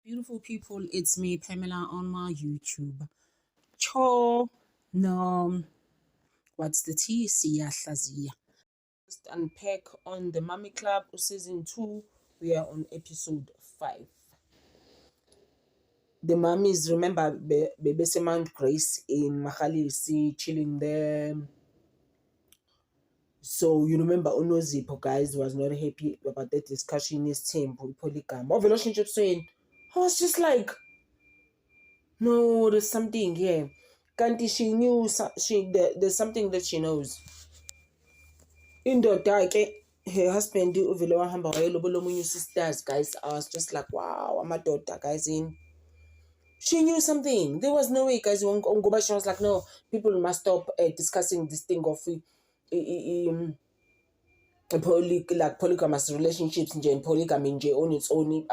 Beautiful people, it's me, Pamela, on my YouTube. Cho, no, what's the tea? Siyahlazia. Just unpack on the Mummy Club season 2. We are on episode 5. The mummies, remember, Bebe Mount Grace in Mahalisi chilling there. So you remember Nozipho, guys, was not happy about that discussion in his team with polygamy. Of relationship saying, I was just like, no, there's something here. Kanti she knew there's something that she knows. Indoda ke her husband uvele wahamba wayelobola omunye sisters, guys. I was just like, wow, amadoda, guys. She knew something. There was no way, guys. She was like, no, people must stop discussing this thing of like polygamous relationships and polygamy on its own.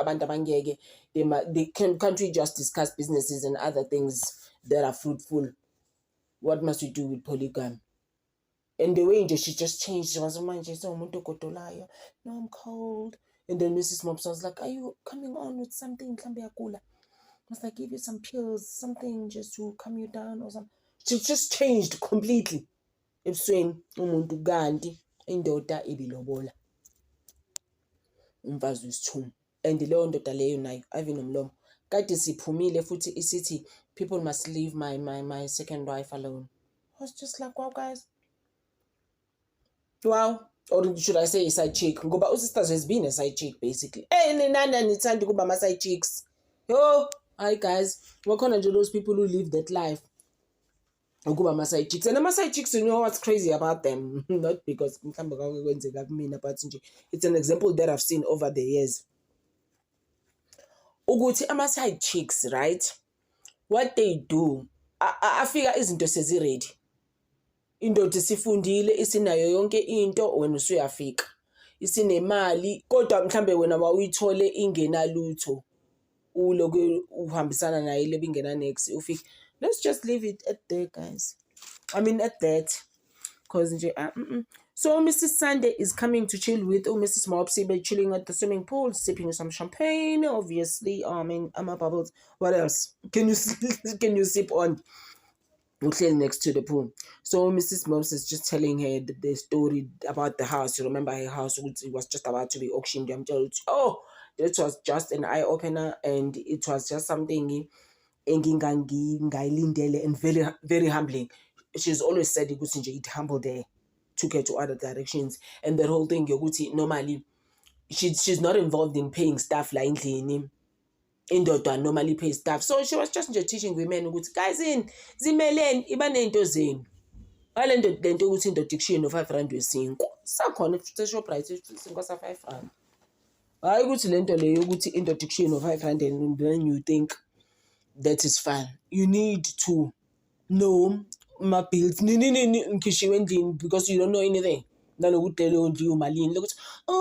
They can't we just discuss businesses and other things that are fruitful? What must we do with polygamy? And the way she just changed, she was no, I'm cold. And then Mrs. Mops was like, are you coming on with something? Must I give you some pills, something just to calm you down or something? She just changed completely. Ebusweni umuntu kanti indoda ibilobola umfazi wesithunzi. And leyo ndoda leyo nayo ave nomlomo kade siphumile futhi isithi people must leave my second wife alone. I was just like, wow, guys. Wow. Or should I say a side chick? Ngoba usisters has been a side chick basically. Nana nithanda kuba ama side chicks. Yo, hi guys. Wakhona nje those people who live that life. Ukuba ama side chicks. And ama side chicks, you know what's crazy about them? Not because mhlambe kwenzeka kumina, but nje it's an example that I've seen over the years. Ukuthi ama side chicks, right? What they do, afika izinto sezi-ready. Indoda isifundile, isinayo yonke into, wena usuyafika. Isinemali, kodwa mhlambe wena wawuyithole ingenalutho. Uloku uhambisana naye le bingena next ufika. Let's just leave it at there, guys. I mean at that. Because So Mrs. Sunday is coming to chill with Mrs. Mopsy by chilling at the swimming pool, sipping some champagne, obviously. I'm bubbles. What else? Can you sip on? Next to the pool. So Mrs. Mopsy is just telling her the story about the house. You remember her house, it was just about to be auctioned. I'm telling you, oh, it was just an eye-opener, and it was just something and very, very humbling. She's always said it humbled her, took her to other directions. And the whole thing, normally, she's not involved in paying staff like indoda normally pay staff. So she was just teaching women, guys, zimelen, iba nento zenu. Wale lento ukuthi indoda ikushiye no-5 wesinkwa. Sakhona eShoprite isinkwa sa-R5. Hayi ukuthi lento leyo ukuthi indoda ikushiye no-R5 and then you think that is fine. You need to know my bills because you don't know anything. Oh,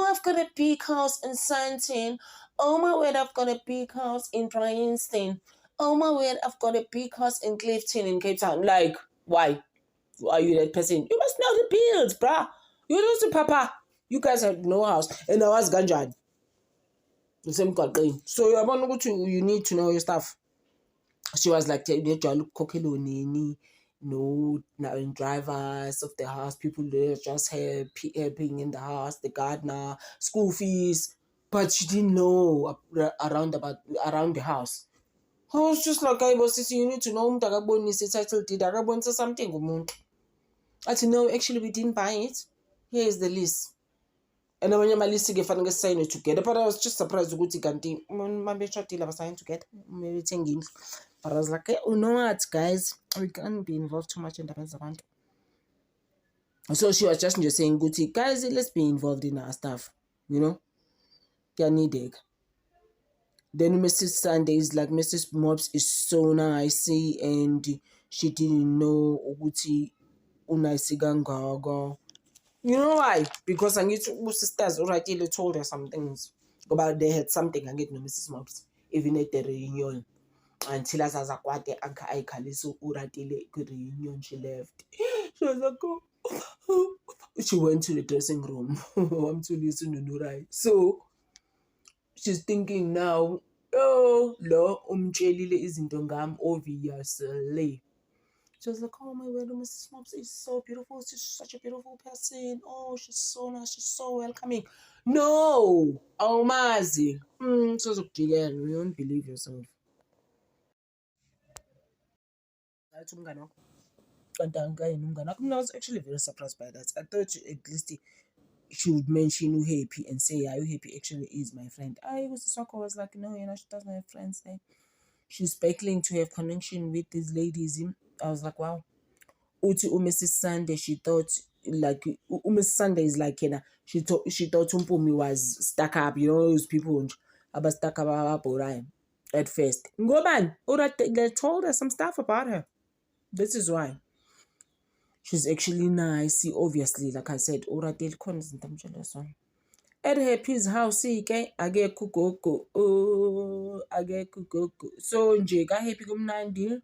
I've got a big house in Santin. Oh my word, I've got a big house in Bryanston. Oh my word, I've got a big house in Clifton in Cape Town. Like, why? Are you that person? You must know the bills, bruh. You know the papa. You guys have no house. And I was ganjad. The same thing. So you need to know your stuff. She was like, no drivers of the house, people there just helping in the house, the gardener, school fees, but she didn't know around the house. I was just like, you need to know title deed, something. I said, no, actually we didn't buy it. Here is the list. And then when you list get sign it together, but I was just surprised to go to Ganti. Maybe Ratile was signed together. Maybe thinking. But I was like, oh no, what, guys? We can't be involved too much in the event. So she was just saying, Guti, guys, let's be involved in our stuff. You know? Then Mrs. Sunday is like, Mrs. Mobs is so nice, and she didn't know Guti Unaisigangago. You know why? Because I need to sisters already told her some things about they had something. I get no Mrs. Mobs, even at the reunion. Until as a quite I so Ratile reunion, she left. She was like, oh. She went to the dressing room. I'm to listen to Nurai. So she's thinking now, oh, lo umtshelile izinto ngami obviously. She was like, oh my word, Mrs. Mops is so beautiful. She's such a beautiful person. Oh, she's so nice. She's so welcoming. No, awumazi. Sozokujikela, you don't believe yourself. I was actually very surprised by that. I thought at least she would mention unhappy and say, yeah, unhappy actually is my friend. I was like, no, she doesn't have friends there. She's speculating to have connection with these ladies. I was like, wow. Uthi Mrs. Sunday, she thought like Mrs. Sunday is like she thought Umpumi was stuck up, those people about stuck up at first. Ngoban, they told us some stuff about her. This is why. She's actually nice, obviously, like I said, Ratile constant I'm jealous one. At Happy's house, akekho ugogo. Oh, akekho ugogo. So nje ka Happy kumnandi.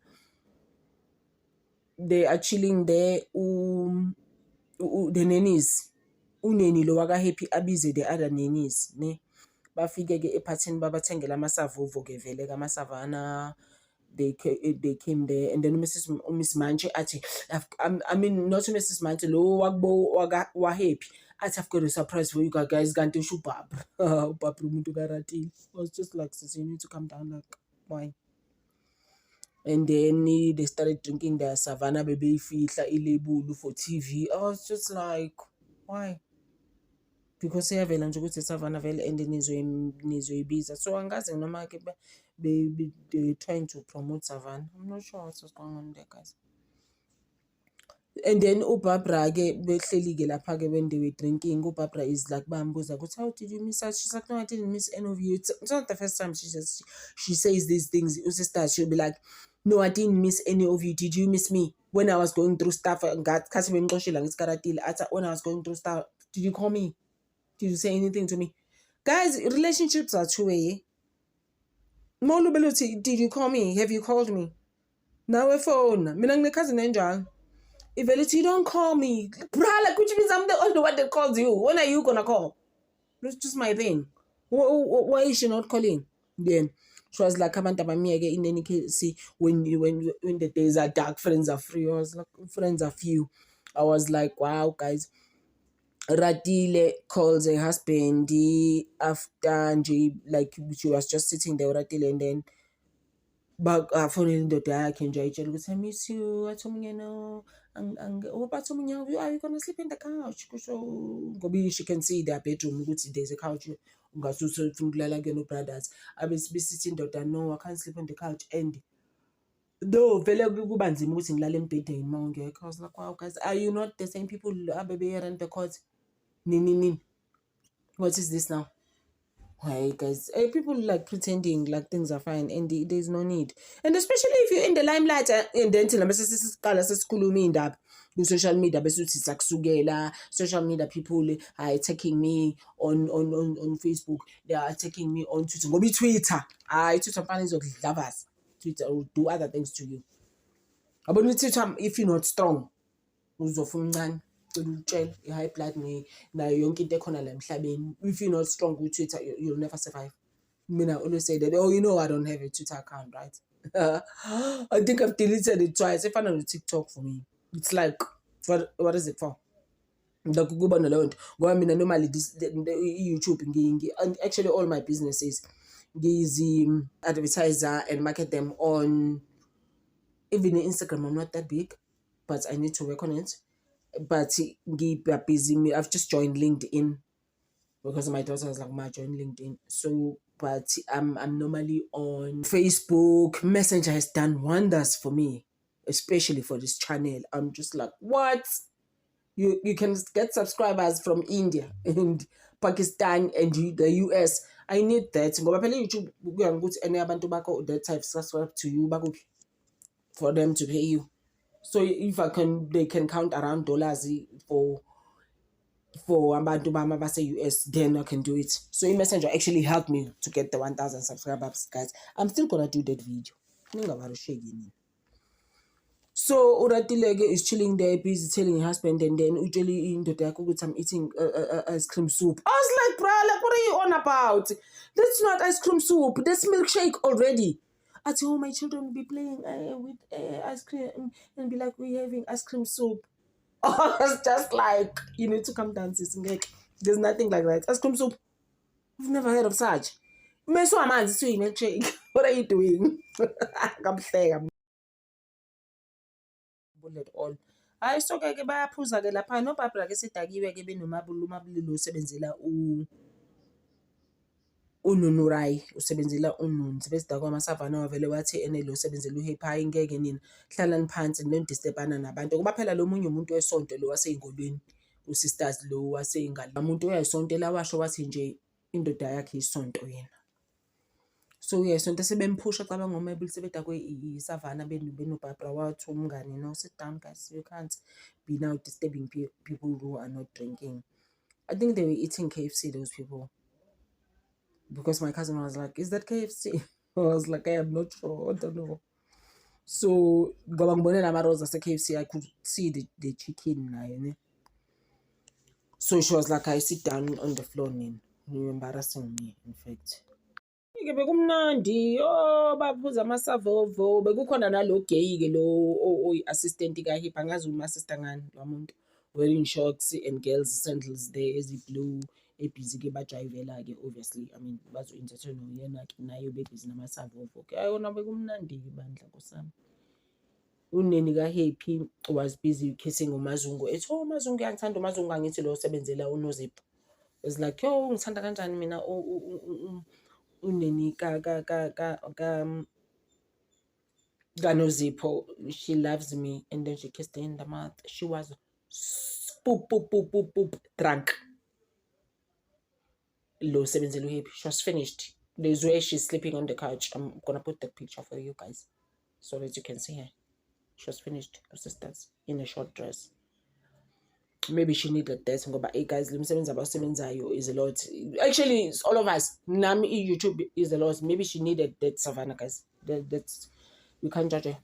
They are chilling there. The nannies. Uneni lo waka Happy abize the other nannies, ne. Bafike ke ephathini babathengela amasavuvo ke vele ka Masavana. They came there, and then Miss Manche athi, I mean not Mrs. Manche, lo wakbo wa Happy. I've got a surprise for you guys. Ganti usho ubaba. Ubaba umuntu kaRatile. I was just like, sis, you need to come down, like, why? And then they started drinking their Savannah baby fihla ilebulu for TV. I was just like, why? Because siyavela nje ukuthi Savannah vele and nizoyibiza. So angazi noma ke they trying to promote Savannah. I'm not sure what's going on there, guys. And then uBarbara ke behleli ke lapha ke when they were drinking, uBarbara is like bambuza ukuthi, how did you miss us? She's like, no, I didn't miss any of you. It's not the first time she says these things. Sister, she'll be like, no, I didn't miss any of you. Did you miss me when I was going through stuff? When I was going through stuff, did you call me? Did you say anything to me? Guys, relationships are two-way. Did you call me? Have you called me? Now a phone. Minang cousin Angel. If you don't call me, bruh, like, which means I'm the only one that calls you. When are you gonna call? That's just my thing. Why is she not calling? Then she was like, "Come on, in any case, see, when the days are dark, friends are free." I was like, friends are few. I was like, wow, guys. Ratile calls her husband after like she was just sitting there, Ratile, and then phone the day I can I miss you. I told me, are you gonna sleep in the couch? So she can see their bedroom. There's a couch. Brothers. I be sitting there. No, I can't sleep on the couch. And though vele kuba nzima ukuthi ngilale embhedeni mawungekho, I was like, wow, guys, are you not the same people ababe here and because nini? What is this now? Why, guys? People like pretending like things are fine, and there's no need. And especially if you're in the limelight, and then social media, social media people are attacking me on Facebook. They are attacking me on Twitter. Go be Twitter. Twitter fans of lovers. Twitter will do other things to you. But Twitter, if you're not strong, high blood na yonke into ekhona la emhlabeni. If you're not strong with Twitter, you'll never survive. I always say that, I don't have a Twitter account, right? I think I've deleted it twice. If I know the TikTok for me, it's like, what is it for? Go normally the YouTube and actually all my businesses advertiser and market them on even Instagram. I'm not that big, but I need to work on it. But busy. I've just joined LinkedIn because my daughter was like, "Ma, join LinkedIn." So, but I'm normally on Facebook. Messenger has done wonders for me, especially for this channel. I'm just like, what? You can get subscribers from India and Pakistan and the US. I need that. YouTube any abantu bakho that type subscribe to you for them to pay you. So if they can count around dollars for abantu bama base US, then I can do it. So Messenger actually helped me to get the 1,000 subscribers, guys. I'm still gonna do that video. So Ratile is chilling there, busy telling her husband, and then usually in the day I'm eating ice cream soup. I was like, bro, like, what are you on about? That's not ice cream soup. That's milkshake already. At home, my children will be playing with ice cream and be like, we're having ice cream soup. Oh, it's just like, you need to come down, sis. There's nothing like that. Ice cream soup. I've never heard of such. Meso amanzi to milkshake. What are you doing? I'm saying bullet all. Hayi soke ke bayaphuza ke lapha nobabhla ke sedakiwe ke benomabulilo usebenzela uNunurai usebenzela uNunu sebezidakwa amasavana wavele wathi ene lo usebenzela uHappy hayi ngeke nina hlalani phansi nondisturbana nabantu kuba phela lo munye umuntu wesonto lo waseyingolweni usisters lo waseyingalo umuntu uyayisonto lawasho wathi nje indoda yakhe isonto yena. So uyayisonto sebemphusha cabanga ngomebili sebedakwe isavana benobabhla wathi umngane no sit down guys you can't be now disturbing people who are not drinking. I think they were eating KFC, those people. Because my cousin was like, is that KFC? I was like, I am not sure. I don't know. So, KFC, I could see the chicken. So she was like, I sit down on the floor. You're embarrassing me, in fact. Bekumnandi baphuza amasavovo bekukhona nalo gay ke lo assistant kaHappy angazi uma-assista ngani lo muntu wearing shorts and girls sandals there eziblue ebhizi ke bajayivela ke obviously I mean bazo-entertain yena ke nayo bebhizi namasavovo ke ayona bekumnandi bandla kusami. Uneni kaHappy was busy kissing uMazungu ethi uMazungu uyangithanda uMazungu angithi lo osebenzela uNozipho. Was like yo ngithanda kanjani mina uneni Nozipho, she loves me, and then she kissed her in the mouth. She was poop drunk. Lo sebenzela uHappy. She was finished. There's where she's sleeping on the couch. I'm gonna put the picture for you guys so that you can see her. She was finished, her sisters, in a short dress. Maybe she needed that. But hey guys, is a lot. Actually, it's all of us. Nami YouTube is a lot. Maybe she needed that savannah, guys. That's we can't judge her.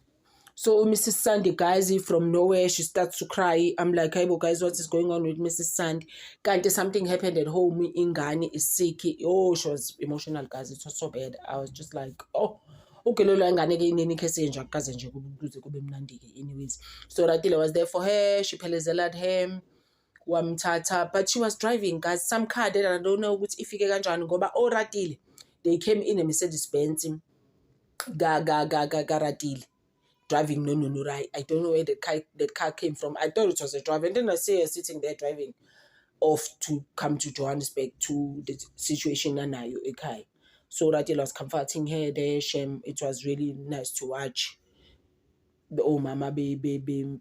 So Mrs. Sandy, guys, from nowhere, she starts to cry. I'm like, hey, guys, what is going on with Mrs. Sandy? Can't something happened at home? Ingani is sick. Oh, she was emotional, guys. It was so bad. I was just like, oh. Okay, anyways, so Ratile was there for her. She pelezelaed him. But she was driving, guys. Some car that I don't know which if you get ngoba Ratile. They came in a Mercedes-Benz. Ratile. Driving no right. I don't know where that car came from. I thought it was a driver. And then I see her sitting there driving off to come to Johannesburg to the situation Nanayo Ekai. So Ratile was comforting her there. It was really nice to watch the old mama baby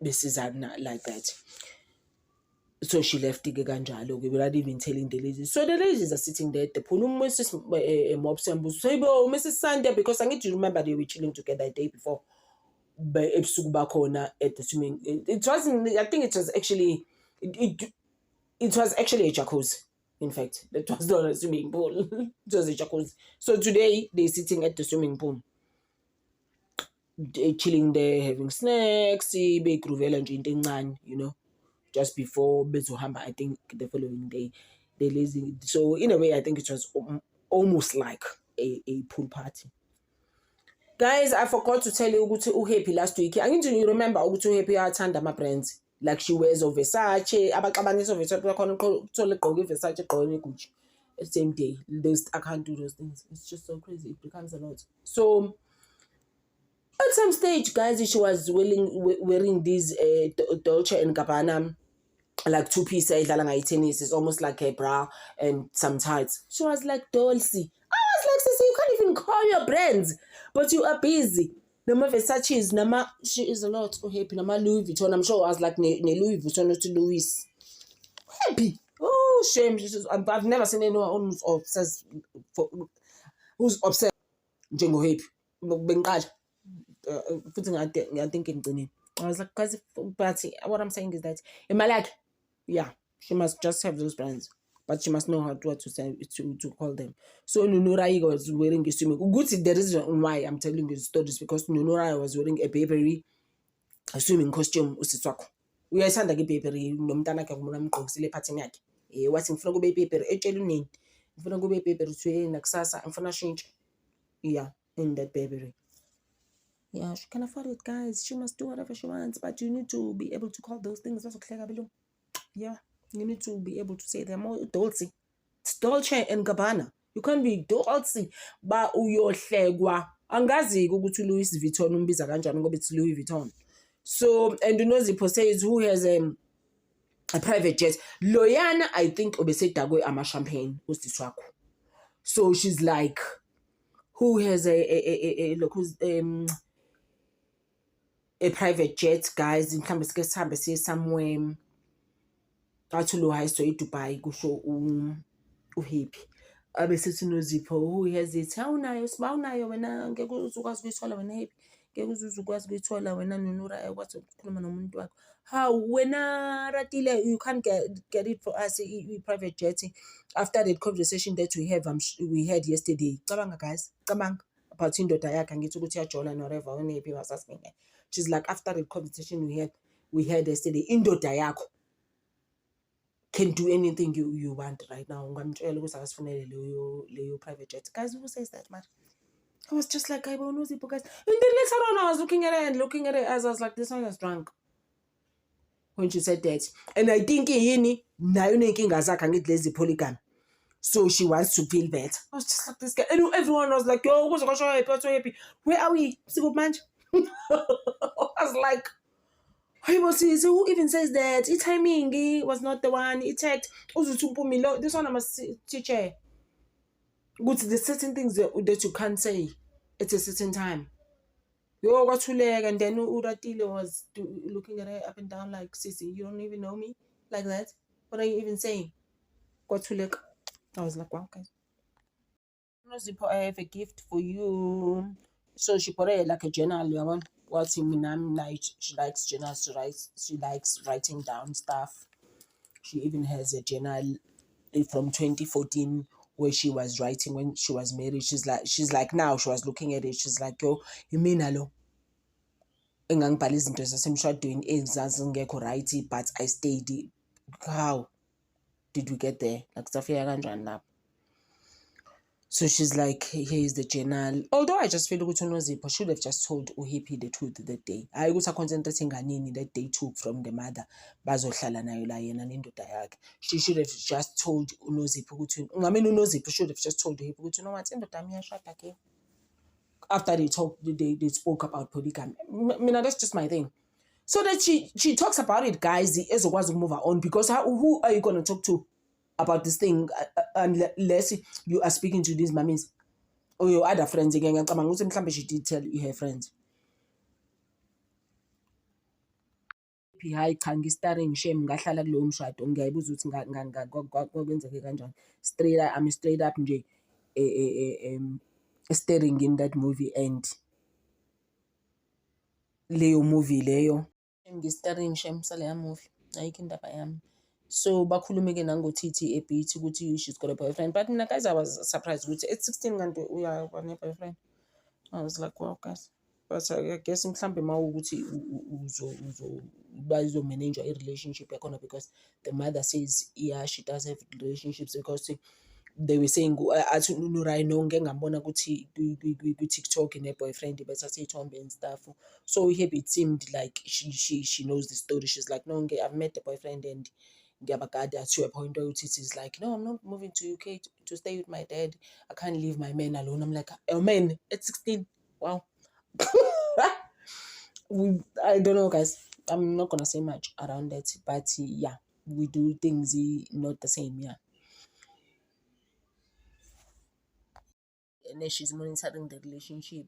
Susanna like that. So she left the ganjalo without even telling the ladies. So the ladies are sitting there. The Punum Mrs. Mrs. Sunday, because I need to remember they were chilling together the day before. But at the swimming. It wasn't. I think it was actually. It was actually a jacuzzi. In fact, that was not a swimming pool. It was a jacuzzi. So today they're sitting at the swimming pool. They're chilling there, having snacks, you know. Just before Bezuhamba, I think the following day, they lazy. So in a way, I think it was almost like a pool party. Guys, I forgot to tell you uHappy last week. I need to remember uHappy athanda my brands. Like she wears of Versace, abaqabangisa Versace Versace Gucci. Same day. I can't do those things. It's just so crazy. It becomes a lot. So at some stage, guys, she was wearing these Dolce and Gabbana, like two-piece tennis. It's almost like a bra and some tights. She was like, Dolce. I was like, Sissy, you can't even call your brands, but you are busy. Nama Versace's, nama, she is a lot. Oh, Happy, nama Louis Vuitton. I'm sure I was like, ne Louis Vuitton to Louis. Happy. Oh, shame. I've never seen anyone who's obsessed. Jengo Happy. Bengaja. I think I was like, guys, but what I'm saying is that in my life, yeah, she must just have those brands, but she must know what to say to call them. So Nunurai was wearing a swimming. Good, the reason why I'm telling you stories because Nunurai was wearing a swimming costume. We are saying that paper. No mtana ka muna mqokisile pattern yakhe. Wathi ngifuna kube paper etshela unini. ngifuna kube Burberry today nakusasa ngifuna shintshe. Yeah, in that Burberry. Yeah, she can afford it, guys. She must do whatever she wants, but you need to be able to call those things. Yeah, you need to be able to say they're more Dolce. It's Dolce and Gabbana. You can't be Dolce ba uyohlekwa. Angazi ukuthi Louis Vuitton umbiza kanjani ngoba it's Louis Vuitton. So, and Nozipho says who has a private jet. Loyana, I think obesedagwe ama champagne usiswakho. So she's like, who has look who's a private jet, guys, mhlambe sike sihambe siye somewhere athi lo high story eDubai kusho uhappy abesithi Nozipho who has it awunayo sibawunayo wena ngeke uzukwazi ukuyithola wena happy ngeke uzukwazi ukuyithola wena Nunura ekwazi ukukhuluma nomuntu wakho how wena Ratile you can't get it for us private jet after that conversation that we had yesterday. Cabanga guys, cabanga about indoda yakhe ngithi ukuthi yajola no whatever when happy was asking her. She's like, after the conversation we had yesterday, indoda yakho can do anything you want right now. Ngamtshela ukuthi akasifunele leyo private jet. Guys, who says that, man? I was just like, I don't know, guys. And then later on, I was looking at her and looking at her as I was like, this one is drunk. When she said that. And I think yini nayo nenkinga zakhe angithi lezi polygamy. So she wants to feel better. I was just like, this guy. And everyone was like, yo, what's so happy? Where are we? I was like, who even says that? Timing was not the one. It checked. This one I must teach her. Good, there's certain things that you can't say at a certain time. Yo, got to leg, and then Ratile was looking at her up and down like, Sissy, you don't even know me like that. What are you even saying? Got to leg. I was like, wow, guys. Nozipho, I have a gift for you. So she put it like a journal. What's in night? She likes journals to write. She likes writing down stuff. She even has a journal from 2014 where she was writing when she was married. She's like now she was looking at it. She's like, yo, you mean hello? Engangibhala izinto zasemshadweni ezazingekho right, but I stayed. How did we get there? Like Safia kanjani lapho? So she's like, here's the journal. Although I just feel like Nozipho should have just told uHappy the truth that day. I was concentrating on that they took from the mother. She should have just told Nozipho. I mean, Nozipho should have just told uHappy, you know what, in the time you shot again. After they spoke about polygamy. I mean, that's just my thing. So that she talks about it, guys, as a was move on, because who are you gonna talk to about this thing unless you are speaking to these mummies or your other friends again? She did tell you her friends. Hayi cha ngistarring shame ngahlala kulowo mshado ngiyayibuza ukuthi kwenzeke kanjani. I'm straight up nje starring in that movie and leyo movie leyo ngistarring shame saleya movie ayikho indaba yami. So bakhulume-ke nangoTT eBeat ukuthi she's got a boyfriend, but mina guys I was surprised ukuthi at 16 kanti uyaba ne-boyfriend. I was like, wow guys, but I guess mhlambe mawukuthi uzomanage a relationship yakhona because the mother says yeah she does have relationships because they were saying athi Nurai ngeke ngambona ukuthi ku-TikTok ne-boyfriend bethathe ithombe and stuff. So it seemed like she knows the story. She's like, no, I've met the boyfriend and ngiyabagada to a point where it is like, no, I'm not moving to UK to stay with my dad. I can't leave my man alone. I'm like, oh man, at 16, wow. I don't know, guys. I'm not gonna say much around that, but yeah, we do things not the same, yeah. And then she's monitoring the relationship,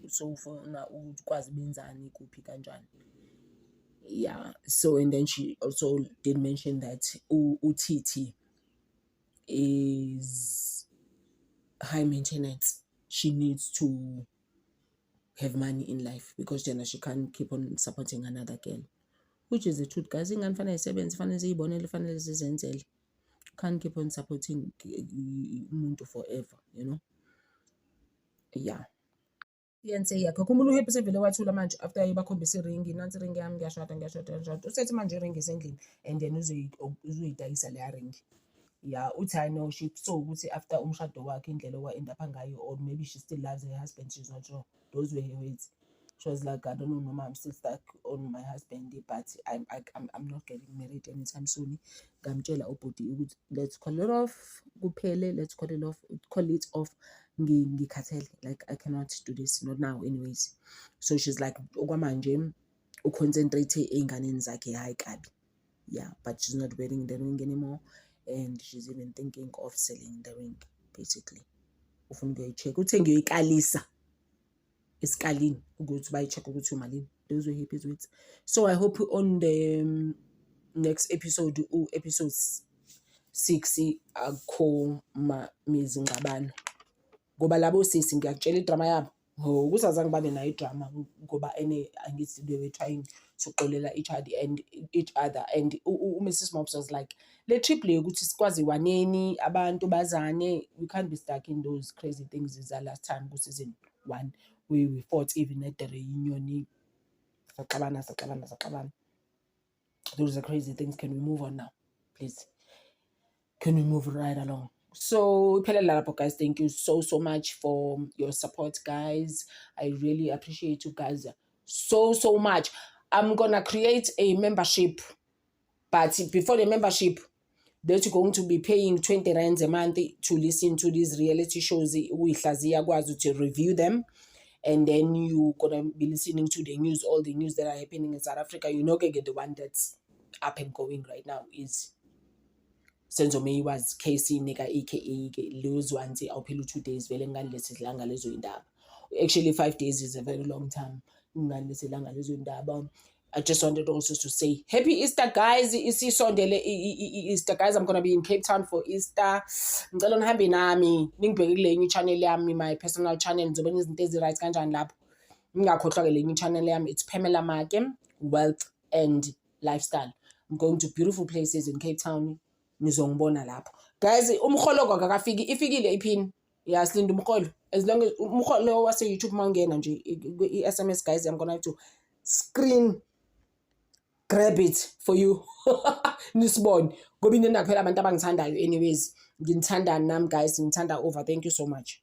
so for now, ukwazi benzani kuphi kanjani. Yeah, so and then she also did mention that UTT is high maintenance. She needs to have money in life because then she can't keep on supporting another girl, which is the truth, guys. Can't keep on supporting umuntu forever, you know. Yeah. Yenze yakho kumuntu uHappy sevele wathula manje after bakhombisa iringi nansi iringi yami ngiyashada usethi manje iringi esendlini and then uzoyidayisa leya ringi. Yeah, uthi I know she saw ukuthi after umshado wakhe indlela owa-end up ngayo, or maybe she still loves her husband, she's not sure. Those were her words. She was like, I don't know, Mama, I'm still stuck on my husband, but I'm not getting married anytime soon. Ngamtshela ubhuti ukuthi let's call it off, kuphele, let's call it off. Ngikhathele, like I cannot do this, not now anyways. So she's like, okwamanje uconcentrate ey'nganeni zakhe, hayi kabi. Yeah, but she's not wearing the ring anymore, and she's even thinking of selling the ring, basically. Ufuna ukuyoyi-check, uthe ngiyoyikalisa esikalini ukuthi bayi-check ukuthi umalini. Those were his words. So I hope on the next episode, episode 6, akho mamizi ngabana, ngoba labo sisi ngiyakutshela idrama yabo kusazange babe nayo idrama, ngoba angithi they were trying to xolela each other and Mrs. Mops was like, le trip le ukuthi sikwazi waneni abantu bazane, we can't be stuck in those crazy things as the last time season 1 we fought even at the reunion. Those are crazy things. Can we move on now, please? Can we move right along? So guys, thank you so much for your support, guys. I really appreciate you guys so much. I'm gonna create a membership, but before the membership, that you're going to be paying 20 rands a month to listen to these reality shows, to review them, and then you're gonna be listening to the news, all the news that are happening in South Africa. You're not gonna get the one that's up and going right now is Senzo May was KC Nika aka lose one day I'll pay 2 days vele ngalesihlanga lezo indaba. Actually 5 days is a very long time. Ngalesihlanga lezo indaba. I just wanted also to say happy Easter, guys. Isisondele Easter, guys. I'm gonna be in Cape Town for Easter. Ngicela nihambe nami ningibheke kule enye channel yami, my personal channel, ngizobe ngizinto ezi-right kanjani lapho. Ngingakhohlwa ke le enye channel yami, it's Pamela Make, Wealth and Lifestyle. I'm going to beautiful places in Cape Town. Nizongibona lapho, guys. Umholo kwakafiki ifikile iphini, yasilinde umholo, as long as umholo wase YouTube mangena nje i-SMS, guys. I'm gonna have to screen grab it for you. Nisibone ngoba inenda kuphela abantu abangithandayo. Anyways, nginithanda nami, guys, ngithanda over. Thank you so much.